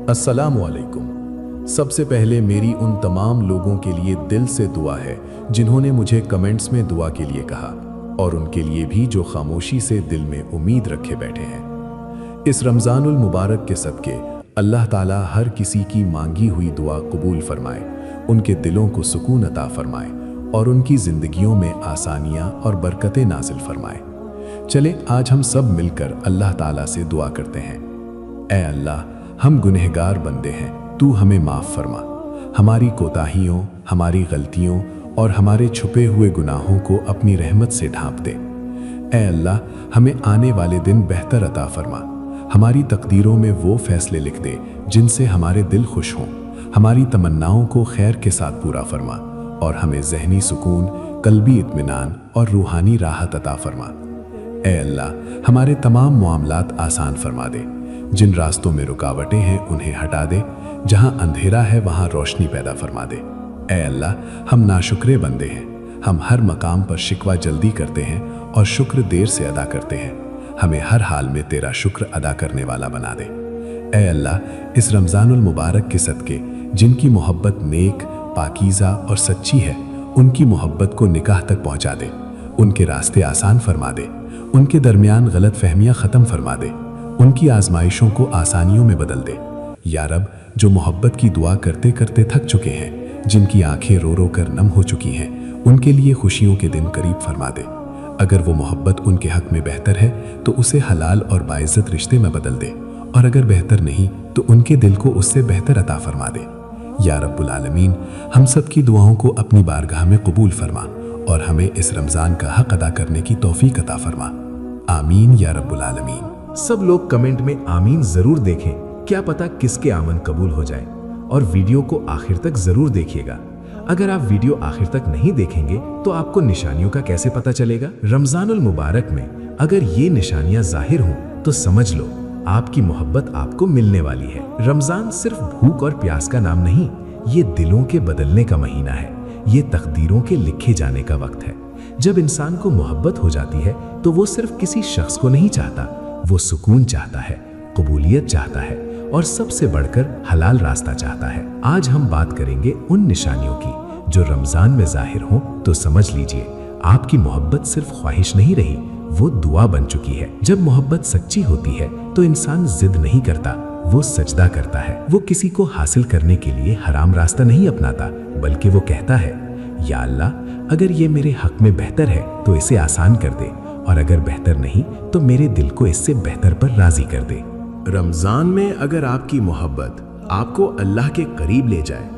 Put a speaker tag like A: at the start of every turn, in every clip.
A: अस्सलामु अलैकुम। सबसे पहले मेरी उन तमाम लोगों के लिए दिल से दुआ है जिन्होंने मुझे कमेंट्स में दुआ के लिए कहा, और उनके लिए भी जो खामोशी से दिल में उम्मीद रखे बैठे हैं। इस रमज़ानुल मुबारक के सदके अल्लाह ताला हर किसी की मांगी हुई दुआ कबूल फरमाए, उनके दिलों को सुकून अता फरमाए और उनकी ज़िंदगियों में आसानियाँ और बरकतें नाजिल फरमाए। चले आज हम सब मिलकर अल्लाह ताला से दुआ करते हैं। ऐ अल्लाह, हम गुनहगार बंदे हैं, तू हमें माफ़ फरमा। हमारी कोताहियों, हमारी गलतियों और हमारे छुपे हुए गुनाहों को अपनी रहमत से ढांप दे। ऐ अल्लाह, हमें आने वाले दिन बेहतर अता फरमा। हमारी तकदीरों में वो फैसले लिख दे जिनसे हमारे दिल खुश हों। हमारी तमन्नाओं को खैर के साथ पूरा फरमा और हमें ज़हनी सुकून, कल्बी इत्मीनान और रूहानी राहत अता फरमा। ऐ अल्लाह, हमारे तमाम मामलात आसान फरमा दे। जिन रास्तों में रुकावटें हैं उन्हें हटा दे, जहां अंधेरा है वहां रोशनी पैदा फरमा दे। ऐ अल्लाह, हम नाशुक्रे बंदे हैं, हम हर मकाम पर शिकवा जल्दी करते हैं और शुक्र देर से अदा करते हैं। हमें हर हाल में तेरा शुक्र अदा करने वाला बना दे। ऐ अल्लाह, इस रमज़ानुल मुबारक के सदके जिनकी मोहब्बत नेक, पाकीज़ा और सच्ची है, उनकी मोहब्बत को निकाह तक पहुँचा दे। उनके रास्ते आसान फरमा दे, उनके दरमियान गलत फहमियाँ ख़त्म फरमा दे, उनकी आजमाइशों को आसानियों में बदल दे। या रब, जो मोहब्बत की दुआ करते करते थक चुके हैं, जिनकी आंखें रो रो कर नम हो चुकी हैं, उनके लिए खुशियों के दिन करीब फरमा दे। अगर वो मोहब्बत उनके हक में बेहतर है तो उसे हलाल और बाइज़्ज़त रिश्ते में बदल दे, और अगर बेहतर नहीं तो उनके दिल को उससे बेहतर अता फरमा दे। या रब्बुल आलमीन, हम सब की दुआओं को अपनी बारगाह में कबूल फरमा और हमें इस रमज़ान का हक अदा करने की तौफीक अता फरमा। आमीन या रब्बुल आलमीन।
B: सब लोग कमेंट में आमीन जरूर देखें, क्या पता किसके आमन कबूल हो जाए। और वीडियो को आखिर तक जरूर देखिएगा। अगर आप वीडियो आखिर तक नहीं देखेंगे तो आपको निशानियों का कैसे पता चलेगा? रमजानुल मुबारक में अगर ये निशानियां जाहिर हों तो समझ लो आपकी मोहब्बत आपको मिलने वाली है। रमजान सिर्फ भूख और प्यास का नाम नहीं, ये दिलों के बदलने का महीना है। ये तकदीरों के लिखे जाने का वक्त है। जब इंसान को मोहब्बत हो जाती है तो वो सिर्फ किसी शख्स को नहीं चाहता, वो सुकून चाहता है, कबूलियत चाहता है और सबसे बढ़कर हलाल रास्ता चाहता है। आज हम बात करेंगे उन निशानियों की जो रमजान में जाहिर हों तो समझ लीजिए आपकी मोहब्बत सिर्फ ख्वाहिश नहीं रही, वो दुआ बन चुकी है। जब मोहब्बत सच्ची होती है तो इंसान जिद नहीं करता, वो सजदा करता है। वो किसी को हासिल करने के लिए हराम रास्ता नहीं अपनाता, बल्कि वो कहता है, या अल्लाह, अगर ये मेरे हक में बेहतर है तो इसे आसान कर दे, और अगर बेहतर नहीं तो मेरे दिल को इससे बेहतर पर राजी कर दे।
A: रमज़ान में अगर आपकी मोहब्बत आपको अल्लाह के करीब ले जाए,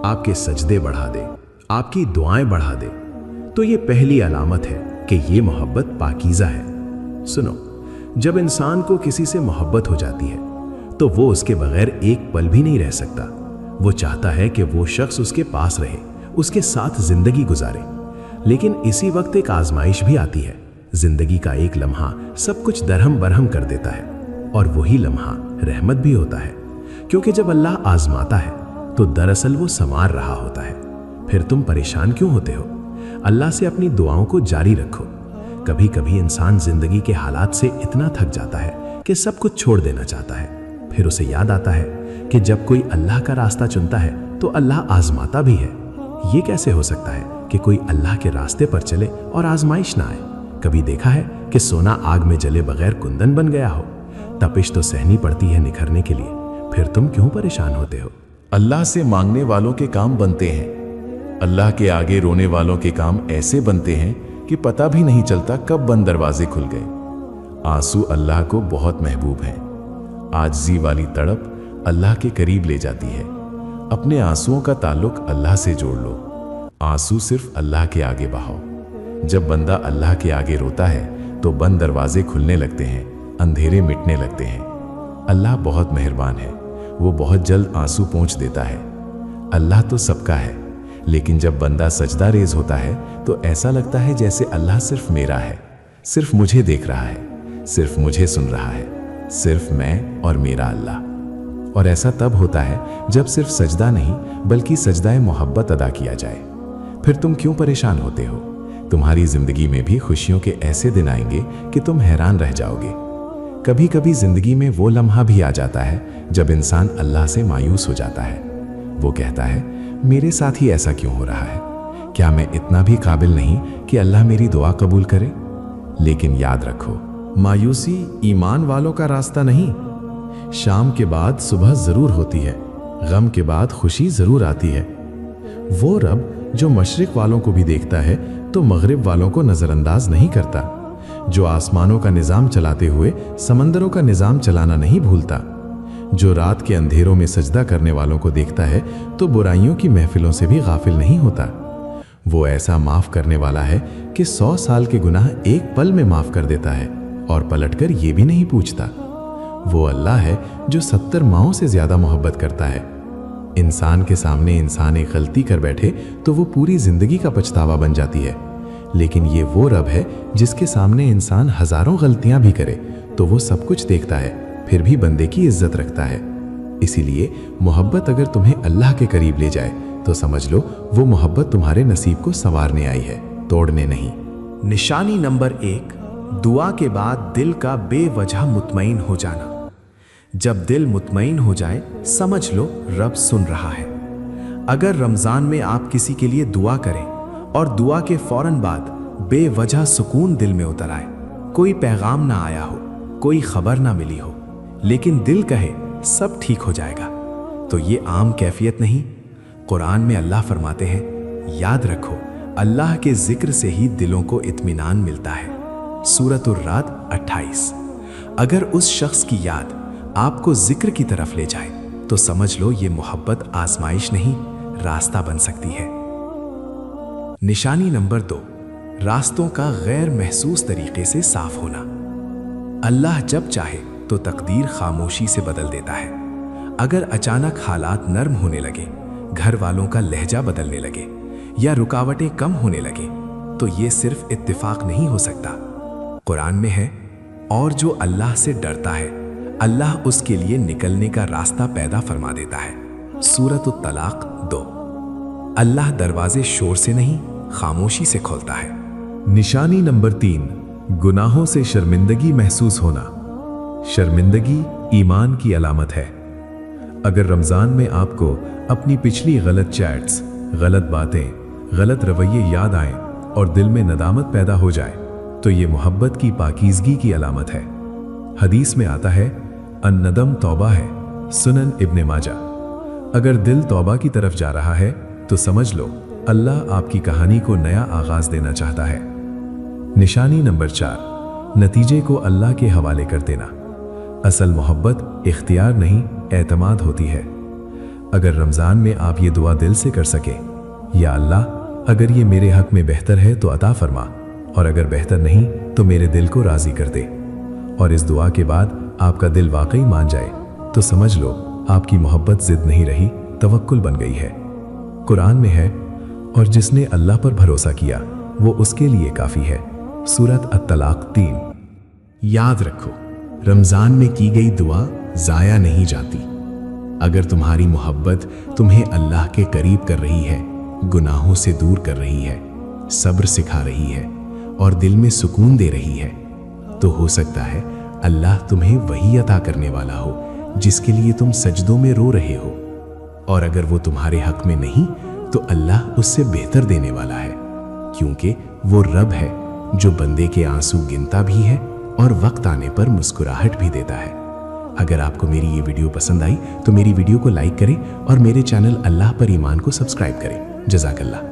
A: आपके सजदे बढ़ा दे, आपकी दुआएं बढ़ा दे, तो ये पहली अलामत है कि ये मोहब्बत पाकीज़ा है। सुनो, जब इंसान को किसी से मोहब्बत हो जाती है तो वो उसके बगैर एक पल भी नहीं रह सकता। वो चाहता है कि वो शख्स उसके पास रहे, उसके साथ जिंदगी गुजारे। लेकिन इसी वक्त एक आजमाइश भी आती है। जिंदगी का एक लम्हा सब कुछ दरहम बरहम कर देता है, और वही लम्हा रहमत भी होता है, क्योंकि जब अल्लाह आजमाता है तो दरअसल वो संवार रहा होता है। फिर तुम परेशान क्यों होते हो? अल्लाह से अपनी दुआओं को जारी रखो। कभी कभी इंसान जिंदगी के हालात से इतना थक जाता है कि सब कुछ छोड़ देना चाहता है। फिर उसे याद आता है कि जब कोई अल्लाह का रास्ता चुनता है तो अल्लाह आजमाता भी है। ये कैसे हो सकता है कि कोई अल्लाह के रास्ते पर चले और आजमाइश ना आए? कभी देखा है कि सोना आग में जले बगैर कुंदन बन गया हो? तपिश तो सहनी पड़ती है निखरने के लिए, फिर तुम क्यों परेशान होते हो?
C: अल्लाह से मांगने वालों के काम बनते हैं, अल्लाह के आगे रोने वालों के काम ऐसे बनते हैं कि पता भी नहीं चलता कब बंद दरवाजे खुल गए। आंसू अल्लाह को बहुत महबूब हैं। आजिज़ी वाली तड़प अल्लाह के करीब ले जाती है। अपने आंसुओं का ताल्लुक अल्लाह से जोड़ लो। आंसू सिर्फ अल्लाह के आगे बहाओ। जब बंदा अल्लाह के आगे रोता है तो बंद दरवाजे खुलने लगते हैं, अंधेरे मिटने लगते हैं। अल्लाह बहुत मेहरबान है, वो बहुत जल्द आंसू पोंछ देता है। अल्लाह तो सबका है, लेकिन जब बंदा सजदा रेज होता है तो ऐसा लगता है जैसे अल्लाह सिर्फ मेरा है, सिर्फ मुझे देख रहा है, सिर्फ मुझे सुन रहा है, सिर्फ मैं और मेरा अल्लाह। और ऐसा तब होता है जब सिर्फ सजदा नहीं बल्कि सजदाए मोहब्बत अदा किया जाए। फिर तुम क्यों परेशान होते हो? तुम्हारी जिंदगी में भी खुशियों के ऐसे दिन आएंगे कि तुम हैरान रह जाओगे।
B: कभी कभी जिंदगी में वो लम्हा भी आ जाता है जब इंसान अल्लाह से मायूस हो जाता है। वो कहता है, मेरे साथ ही ऐसा क्यों हो रहा है? क्या मैं इतना भी काबिल नहीं कि अल्लाह मेरी दुआ कबूल करे? लेकिन याद रखो,
A: मायूसी ईमान वालों का रास्ता नहीं। शाम के बाद सुबह जरूर होती है, गम के बाद खुशी जरूर आती है। वो रब जो मशरिक वालों को भी देखता है तो मगरिब वालों को नजरअंदाज नहीं करता, जो आसमानों का निजाम चलाते हुए समंदरों का निजाम चलाना नहीं भूलता, जो रात के अंधेरों में सजदा करने वालों को देखता है तो बुराइयों की महफिलों से भी गाफिल नहीं होता। वो ऐसा माफ करने वाला है कि 100 साल के गुनाह एक पल में माफ कर देता है और पलटकर ये भी नहीं पूछता। वो अल्लाह है जो 70 माओं से ज्यादा मोहब्बत करता है। इंसान के सामने इंसान एक गलती कर बैठे तो वो पूरी जिंदगी का पछतावा बन जाती है, लेकिन ये वो रब है जिसके सामने इंसान हजारों गलतियां भी करे तो वो सब कुछ देखता है, फिर भी बंदे की इज्जत रखता है। इसीलिए मोहब्बत अगर तुम्हें अल्लाह के करीब ले जाए तो समझ लो वो मोहब्बत तुम्हारे नसीब को संवारने आई है, तोड़ने नहीं।
D: निशानी नंबर 1, दुआ के बाद दिल का बेवजह मुतमईन हो जाना। जब दिल मुतमईन हो जाए समझ लो रब सुन रहा है। अगर रमजान में आप किसी के लिए दुआ करें और दुआ के फौरन बाद बेवजह सुकून दिल में उतर आए, कोई पैगाम ना आया हो, कोई खबर ना मिली हो, लेकिन दिल कहे सब ठीक हो जाएगा, तो ये आम कैफियत नहीं। कुरान में अल्लाह फरमाते हैं, याद रखो अल्लाह के जिक्र से ही दिलों को इत्मीनान मिलता है। सूरतुर राद 28। अगर उस शख्स की याद आपको जिक्र की तरफ ले जाए तो समझ लो ये मोहब्बत आजमाइश नहीं, रास्ता बन सकती है। निशानी नंबर 2, रास्तों का गैर महसूस तरीके से साफ होना। अल्लाह जब चाहे तो तकदीर खामोशी से बदल देता है। अगर अचानक हालात नर्म होने लगे, घर वालों का लहजा बदलने लगे या रुकावटें कम होने लगे, तो ये सिर्फ इत्तिफाक नहीं हो सकता। कुरान में है, और जो अल्लाह से डरता है अल्लाह उसके लिए निकलने का रास्ता पैदा फरमा देता है। सूरतुत तलाक 2। अल्लाह दरवाजे शोर से नहीं, खामोशी से खोलता है।
B: निशानी नंबर 3, गुनाहों से शर्मिंदगी महसूस होना। शर्मिंदगी ईमान की अलामत है। अगर रमजान में आपको अपनी पिछली गलत चैट्स, गलत बातें, गलत रवैये याद आएं और दिल में नदामत पैदा हो जाए तो ये मोहब्बत की पाकीज़गी की अलामत है। हदीस में आता है, अन्नदम तौबा है, सुनन इब्ने माजा। अगर दिल तौबा की तरफ जा रहा है तो समझ लो अल्लाह आपकी कहानी को नया आगाज देना चाहता है। निशानी नंबर 4, नतीजे को अल्लाह के हवाले कर देना। असल मोहब्बत इख्तियार नहीं, एतमाद होती है। अगर रमज़ान में आप ये दुआ दिल से कर सके, या अल्लाह अगर ये मेरे हक में बेहतर है तो अता फरमा, और अगर बेहतर नहीं तो मेरे दिल को राज़ी कर दे, और इस दुआ के बाद आपका दिल वाकई मान जाए तो समझ लो आपकी मोहब्बत जिद नहीं रही, तवक्कुल बन गई है। कुरान में है, और जिसने अल्लाह पर भरोसा किया वो उसके लिए काफ़ी है। सूरत अत-तलाक 3। याद रखो, रमज़ान में की गई दुआ ज़ाया नहीं जाती। अगर तुम्हारी मोहब्बत तुम्हें अल्लाह के करीब कर रही है, गुनाहों से दूर कर रही है, सब्र सिखा रही है और दिल में सुकून दे रही है, तो हो सकता है अल्लाह तुम्हें वही अता करने वाला हो जिसके लिए तुम सजदों में रो रहे हो। और अगर वो तुम्हारे हक में नहीं तो अल्लाह उससे बेहतर देने वाला है, क्योंकि वो रब है जो बंदे के आंसू गिनता भी है और वक्त आने पर मुस्कुराहट भी देता है। अगर आपको मेरी ये वीडियो पसंद आई तो मेरी वीडियो को लाइक करें और मेरे चैनल अल्लाह पर ईमान को सब्सक्राइब करें। जज़ाकल्लाह।